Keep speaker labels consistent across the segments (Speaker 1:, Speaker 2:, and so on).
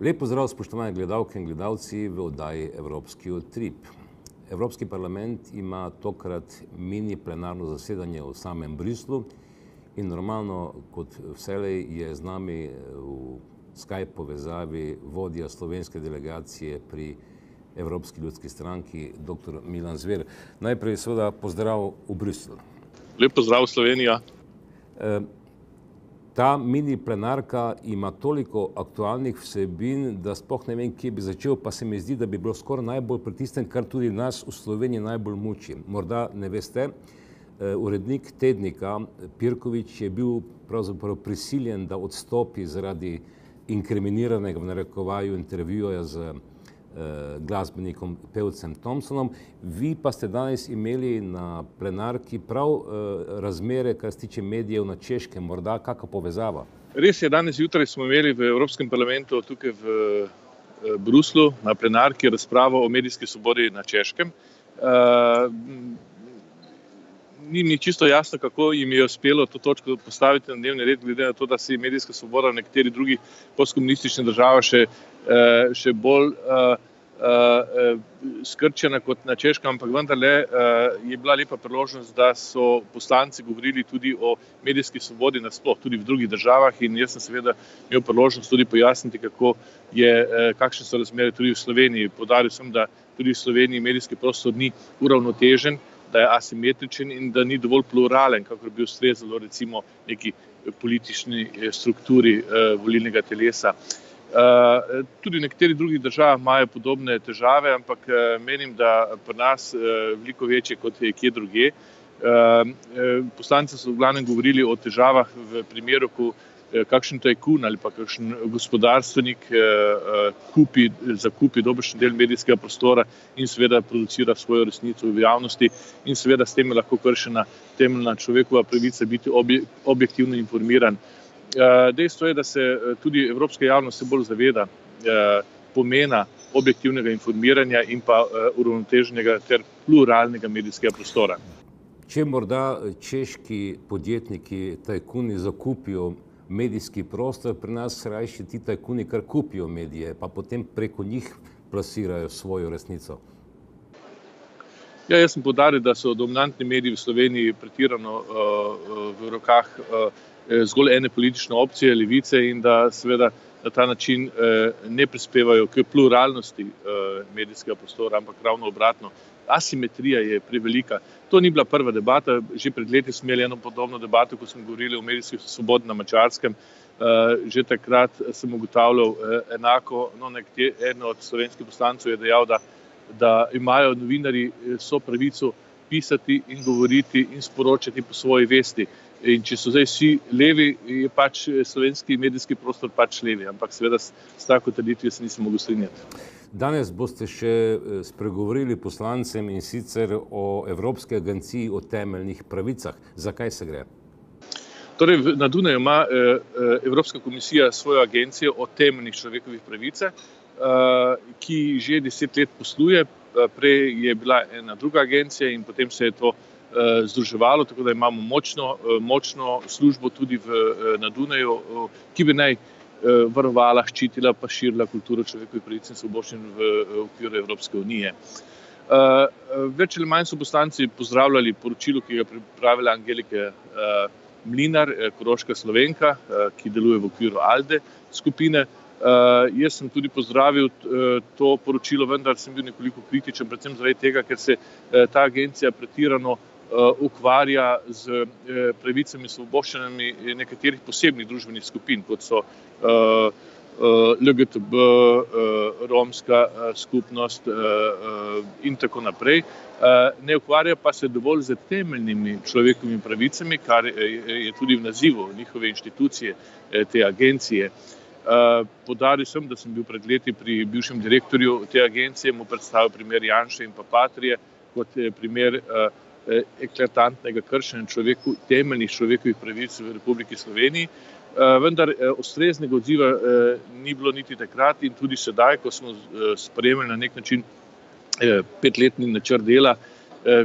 Speaker 1: Lep pozdrav, spoštovane gledalke in gledalci v oddaji Evropski utrip. Evropski parlament ima tokrat mini plenarno zasedanje v samem Bruslju in normalno, kot vselej, je z nami v Skype povezavi vodja slovenske delegacije pri Evropski ljudski stranki, dr. Milan Zver. Najprej seveda pozdrav v Bruslju.
Speaker 2: Lep pozdrav, Slovenija.
Speaker 1: Ta mini plenarka ima toliko aktualnih vsebin, da sploh ne vem, kje bi začel, pa se mi zdi, da bi bilo skoraj najbolj pri tistem, kar tudi nas v Sloveniji najbolj muči. Morda ne veste, urednik tednika Pirkovič je bil pravzaprav prisiljen, da odstopi zaradi inkriminiranega v narekovaju intervjuja z glasbenikom, pevcem Thompsonom. Vi pa ste danes imeli na plenarki prav razmere, kar se tiče medijev na Češkem, morda kakšna povezava?
Speaker 2: Res je, danes zjutraj smo imeli v Evropskem parlamentu tukaj v Bruslju na plenarki razpravo o medijski svobodi na Češkem. Ni mi čisto jasno, kako jim je uspelo to točko postaviti na dnevni red, glede na to, da si medijska svoboda v nekaterih drugih postkomunističnih državah še bolj skrčena kot na Češkem, ampak vendarle je bila lepa priložnost, da so poslanci govorili tudi o medijski svobodi nasploh, tudi v drugih državah, in jaz sem seveda imel priložnost tudi pojasniti, kakšne so razmere tudi v Sloveniji. Poudaril sem, da tudi v Sloveniji medijski prostor ni uravnotežen, da je asimetričen in da ni dovolj pluralen, kakor bi ustrezalo recimo neki politični strukturi volilnega telesa. Tudi v nekaterih drugih državah imajo podobne težave, ampak menim, da pri nas veliko večje kot je kje drugje. Poslanci so v glavnem govorili o težavah v primeru, ko kakšen tajkun ali pa kakšen gospodarstvenik zakupi dobršen del medijskega prostora in seveda producira svojo resnico v javnosti in seveda s tem je lahko kršena temeljna človekova pravica biti objektivno informiran. Dejstvo je, da se tudi evropska javnost se bolj zaveda pomena objektivnega informiranja in pa uravnoteženega ter pluralnega medijskega prostora.
Speaker 1: Če morda češki podjetniki, tajkuni zakupijo medijski prostor, pri nas rajši ti tajkuni kar kupijo medije, pa potem preko njih plasirajo svojo resnico.
Speaker 2: Ja, jaz sem poudaril, da so dominantni mediji v Sloveniji pretirano v rokah zgolj ene politične opcije, levice, in da seveda na ta način ne prispevajo k pluralnosti medijskega prostora, ampak ravno obratno. Asimetrija je prevelika. To ni bila prva debata, že pred leti smo imeli eno podobno debato, ko smo govorili o medijski svobodi na Madžarskem. Že takrat sem ugotavljal enako, eden od slovenskih poslancev je dejal, da imajo novinarji vso pravico pisati in govoriti in sporočati po svoji vesti. In če so zdaj vsi levi, je pač slovenski medijski prostor pač levi, ampak seveda s tako trditvijo se nisem mogel strinjati.
Speaker 1: Danes boste še spregovorili poslancem in sicer o Evropski agenciji o temeljnih pravicah. Zakaj se gre?
Speaker 2: Torej, na Dunaju ima Evropska komisija svojo agencijo o temeljnih človekovih pravicah, ki že 10 let posluje. Prej je bila ena druga agencija in potem se je to združevalo, tako da imamo močno službo tudi na Dunaju, ki bi naj varovala, ščitila pa širila kulturo človekovih pravic in svoboščin v okviru Evropske unije. Več ali manj so poslanci pozdravljali poročilo, ki ga je pripravila Angelika Mlinar, koroška Slovenka, ki deluje v okviru ALDE skupine. Jaz sem tudi pozdravil to poročilo, vendar sem bil nekoliko kritičen, predvsem zaradi tega, ker se ta agencija pretirano ukvarja z pravicami in svoboščinami nekaterih posebnih družbenih skupin, kot so LGTB, romska skupnost in tako naprej. Ne ukvarja pa se dovolj z temeljnimi človekovimi pravicami, kar je tudi v nazivu njihove inštitucije, te agencije. Poudaril sem, da sem bil pred leti pri bivšem direktorju te agencije, mu predstavil primer Janše in pa Patrie kot primer eklatantnega kršenja temeljnih človekovih pravic v Republiki Sloveniji. Vendar ustreznega odziva ni bilo niti takrat in tudi sedaj, ko smo sprejemali na nek način 5-letni načrt dela,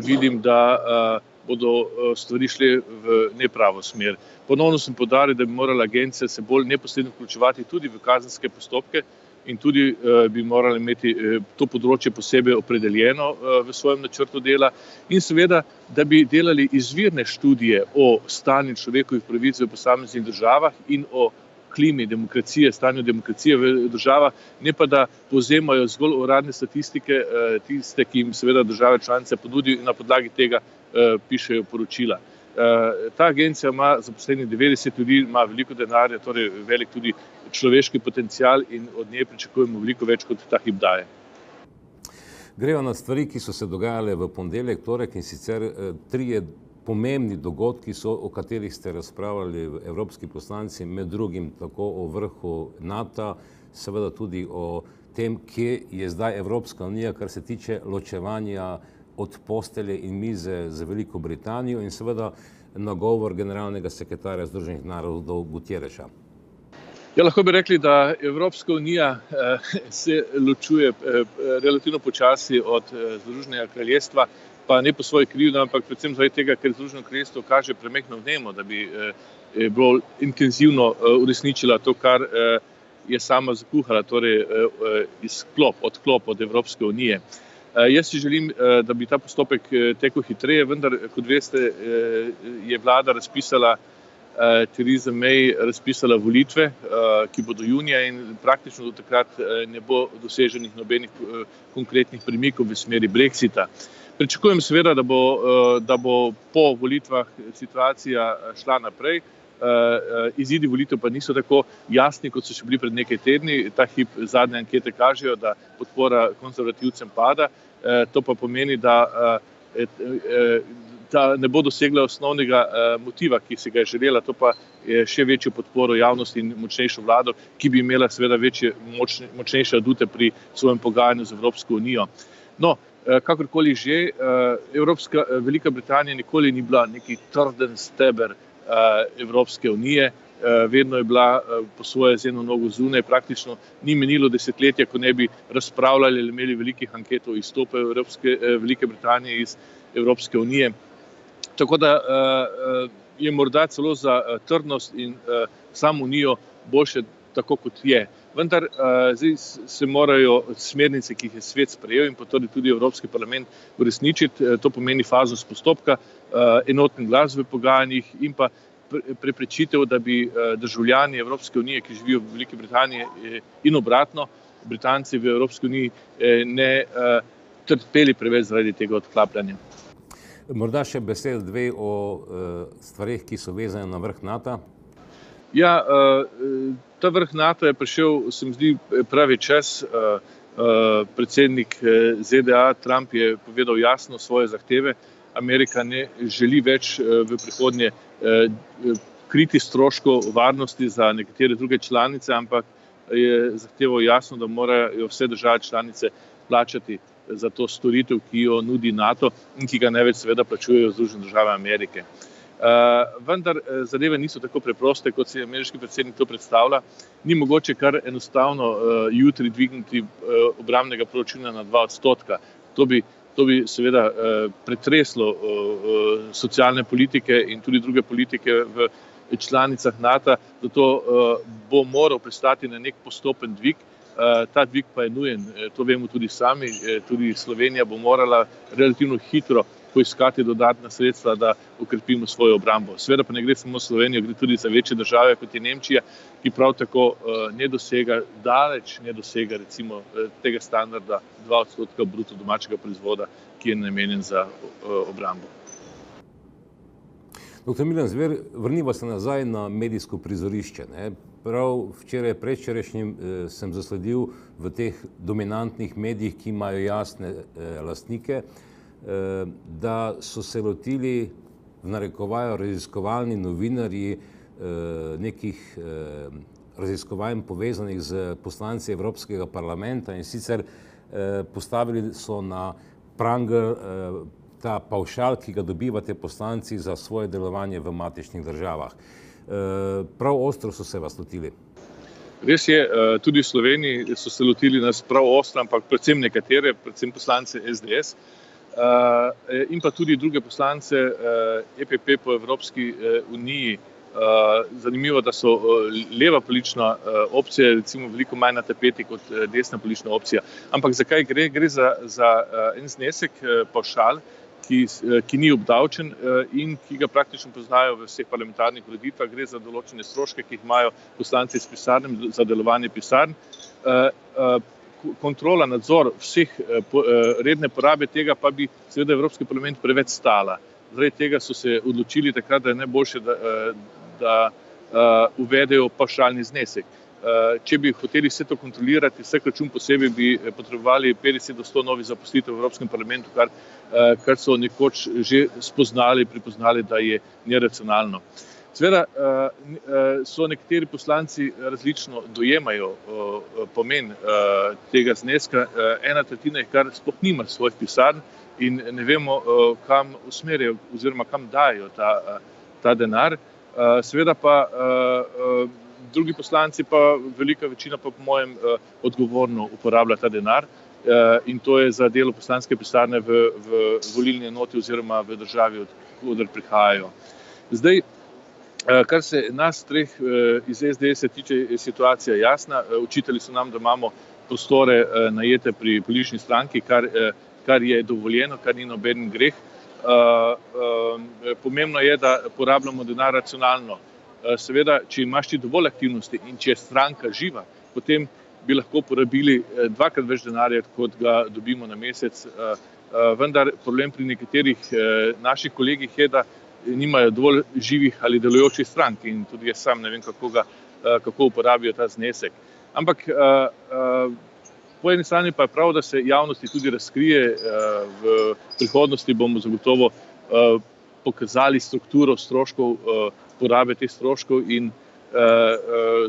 Speaker 2: vidim, da bodo stvari šle v nepravo smer. Ponovno sem poudaril, da bi morala agencija se bolj neposredno vključevati tudi v kazenske postopke, in tudi bi morali imeti to področje posebej opredeljeno v svojem načrtu dela in seveda, da bi delali izvirne študije o stanju človekovih pravic v posameznih državah in o klimi demokracije, stanju demokracije v državah, ne pa da povzemajo zgolj uradne statistike, tiste, ki jim seveda države članice ponudijo in na podlagi tega pišejo poročila. Ta agencija ima zaposlenih 90 ljudi, ima veliko denarja, torej velik tudi človeški potencial in od nje pričakujemo veliko več, kot ta hip daje.
Speaker 1: Gremo na stvari, ki so se dogajale v ponedeljek, torek, in sicer trije pomembni dogodki so, o katerih ste razpravljali evropski poslanci, med drugim tako o vrhu NATO, seveda tudi o tem, kje je zdaj Evropska unija, kar se tiče ločevanja od postelje in mize z Veliko Britanijo in seveda nagovor generalnega sekretarja Združenih narodov Guterresa.
Speaker 2: Ja, lahko bi rekli, da Evropska unija se ločuje relativno počasi od Združenega kraljestva, pa ne po svoji krivdi, ampak predvsem zaradi tega, ker Združeno kraljestvo kaže premehno vnemo, da bi bolj intenzivno uresničila to, kar je sama zakuhala, torej odklop od Evropske unije. Jaz si želim, da bi ta postopek tekel hitreje, vendar, kot veste, je vlada razpisala, Theresa May razpisala volitve, ki bodo junija in praktično do takrat ne bo doseženih nobenih konkretnih premikov v smeri Brexita. Pričakujem seveda, da bo po volitvah situacija šla naprej. Izidi volitev pa niso tako jasni, kot so še bili pred nekaj tedni. Ta hip zadnje ankete kažejo, da podpora konzervativcem pada. To pa pomeni, da ne bo dosegla osnovnega motiva, ki si ga je želela, to pa je še večjo podporo javnosti in močnejšo vlado, ki bi imela seveda močnejše adute pri svojem pogajanju z Evropsko unijo. No, kakorkoli že, Velika Britanija nikoli ni bila neki trden steber Evropske unije, vedno je bila po svoje z eno nogo zunaj, praktično ni minilo desetletja, ko ne bi razpravljali ali imeli velikih anket o izstopu Velike Britanije iz Evropske unije. Tako da je morda celo za trdnost in samo unijo boljše tako, kot je. Vendar zdaj se morajo smernice, ki jih je svet sprejel in potem tudi Evropski parlament uresničiti, to pomeni faznost postopka, enoten glas v pogajanjih in pa preprečitev, da bi državljani Evropske unije, ki živijo v Veliki Britaniji in obratno, Britanci v Evropski uniji ne trpeli preveč zaradi tega odklapljanja.
Speaker 1: Morda še besed dve o stvareh, ki so vezane na vrh NATO.
Speaker 2: Ja, ta vrh NATO je prišel, se mi zdi, pravi čas. Predsednik ZDA Trump je povedal jasno svoje zahteve. Amerika ne želi več v prihodnje kriti stroškov varnosti za nekatere druge članice, ampak je zahteval jasno, da morajo vse države članice plačati za to storitev, ki jo nudi NATO in ki ga največ seveda plačujejo Združene države Amerike. Vendar zadeve niso tako preproste, kot si ameriški predsednik to predstavlja. Ni mogoče kar enostavno jutri dvigniti obrambnega proračuna na 2%. To bi seveda pretreslo socialne politike in tudi druge politike v članicah NATO, zato bo moral pristati na nek postopen dvig. Ta dvig pa je nujen, to vemo tudi sami, tudi Slovenija bo morala relativno hitro poiskati dodatna sredstva, da okrepimo svojo obrambo. Seveda pa ne gre samo Slovenijo, gre tudi za večje države, kot je Nemčija, ki prav tako daleč ne dosega recimo tega standarda 2% bruto domačega proizvoda, ki je namenjen za obrambo.
Speaker 1: Dr. Milan Zver, vrniva se nazaj na medijsko prizorišče. Prav včeraj, predvčerajšnjim sem zasledil v teh dominantnih medijih, ki imajo jasne lastnike, da so se lotili, v narekovaju, raziskovalni novinarji nekih raziskovanj povezanih z poslanci Evropskega parlamenta in sicer postavili so na pranger ta pavšal, ki ga dobivate poslanci za svoje delovanje v matičnih državah. Prav ostro so se vas lotili.
Speaker 2: Res je, tudi v Sloveniji so se lotili nas prav ostro, ampak predvsem nekatere, predvsem poslance SDS in pa tudi druge poslance EPP po Evropski uniji, Zanimivo, da so leva politična opcija recimo veliko manj na tapeti kot desna politična opcija. Ampak zakaj gre? Gre za en znesek, pavšal, ki ni obdavčen in ki ga praktično poznajo v vseh parlamentarnih ureditvah. Gre za določene stroške, ki jih imajo poslanci s pisarnem za delovanje pisarn. Kontrola, nadzor vseh redne porabe tega pa bi seveda Evropski parlament preveč stala. Zaradi tega so se odločili takrat, da je najboljše, da uvedejo pavšalni znesek. Če bi hoteli vse to kontrolirati, vsak račun posebej bi potrebovali 50 do 100 novih zaposlitev v Evropskem parlamentu, kar so nekoč že prepoznali, da je neracionalno. Seveda so nekateri poslanci različno dojemajo pomen tega zneska. 1/3 jih kar sploh nima svojih pisarn in ne vemo, kam usmerjajo oziroma kam dajo ta denar. Seveda pa drugi poslanci pa, velika večina pa po mojem odgovorno uporablja ta denar in to je za delo poslanske pisarne v volilni enoti oziroma v državi, odkudar prihajajo. Zdaj, kar se nas treh iz SDS tiče, je situacija jasna. Očitali so nam, da imamo prostore najete pri politični stranki, kar je dovoljeno, kar ni noben greh. Pomembno je, da porabljamo denar racionalno. Seveda, če imaš ti dovolj aktivnosti in če je stranka živa, potem bi lahko porabili dvakrat več denarja, kot ga dobimo na mesec. Vendar problem pri nekaterih naših kolegih je, da nimajo dovolj živih ali delujočih strank in tudi jaz sam ne vem, kako uporabijo ta znesek. Ampak po eni strani pa je prav, da se javnosti tudi razkrije. V prihodnosti bomo zagotovo pokazali strukturo stroškov, porabe teh stroškov in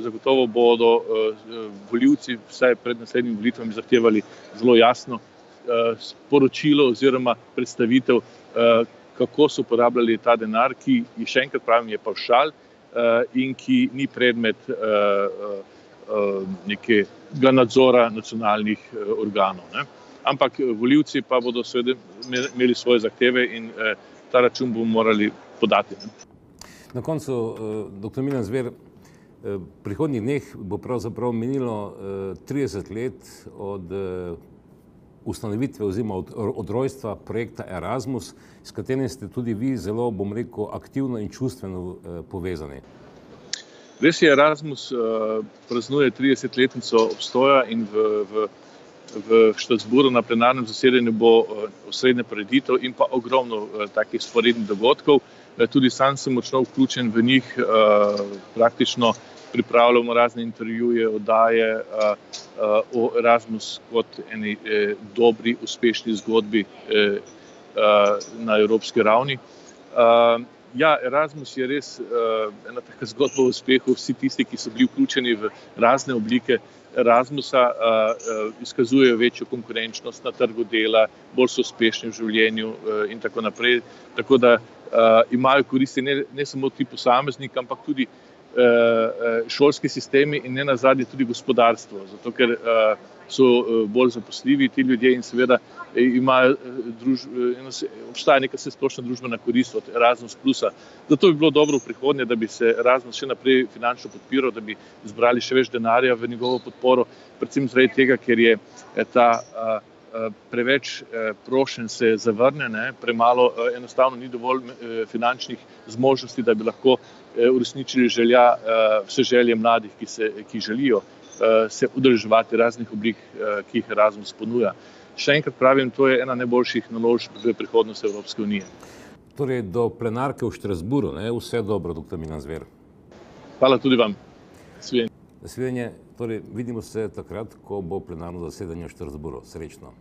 Speaker 2: zagotovo bodo volivci vsaj pred naslednjimi volitvami zahtevali zelo jasno sporočilo oziroma predstavitev, kako so porabljali ta denar, ki, še enkrat pravim, je pavšal in ki ni predmet nekega nadzora nacionalnih organov. Ampak volivci pa bodo seveda imeli svoje zahteve in ta račun bomo morali podati.
Speaker 1: Na koncu, dr. Milan Zver, v prihodnjih dneh bo pravzaprav minilo 30 let od ustanovitve oziroma od rojstva projekta Erasmus, s katerim ste tudi vi zelo, bom rekel, aktivno in čustveno povezani.
Speaker 2: Res je, Erasmus praznuje 30-letnico obstoja in v Štrasburu na plenarnem zasedanju bo osrednja prireditev in pa ogromno takih vzporednih dogodkov. Tudi sam sem močno vključen v njih, praktično pripravljamo razne intervjuje, oddaje o Erasmus kot eni dobri, uspešni zgodbi na evropski ravni. Ja, Erasmus je res ena taka zgodba o uspehu. Vsi tisti, ki so bili vključeni v razne oblike Erasmusa, izkazujejo večjo konkurenčnost na trgu dela, bolj so uspešni v življenju in tako naprej. Tako da imajo koristi ne samo ti posamezniki, ampak tudi šolski sistemi in ne nazadnje tudi gospodarstvo, zato ker so bolj zaposljivi ti ljudje in seveda obstaja neka splošna družbena korist od Erasmus plusa. Zato bi bilo dobro v prihodnje, da bi se Erasmus še naprej finančno podpiral, da bi zbrali še več denarja v njegovo podporo, predvsem zaradi tega, ker je ta preveč prošenj se zavrne, premalo, enostavno ni dovolj finančnih zmožnosti, da bi lahko uresničili vse želje mladih, ki želijo se udeleževati raznih oblik, ki jih Erasmus ponuja. Še enkrat pravim, to je ena najboljših naložb v prihodnosti Evropske unije.
Speaker 1: Torej, do plenarke v Štrasburu, vse dobro, dr. Milan Zver.
Speaker 2: Hvala tudi vam.
Speaker 1: Nasvidenje, torej vidimo se takrat, ko bo plenarno zasedanje v Štrasburu. Srečno.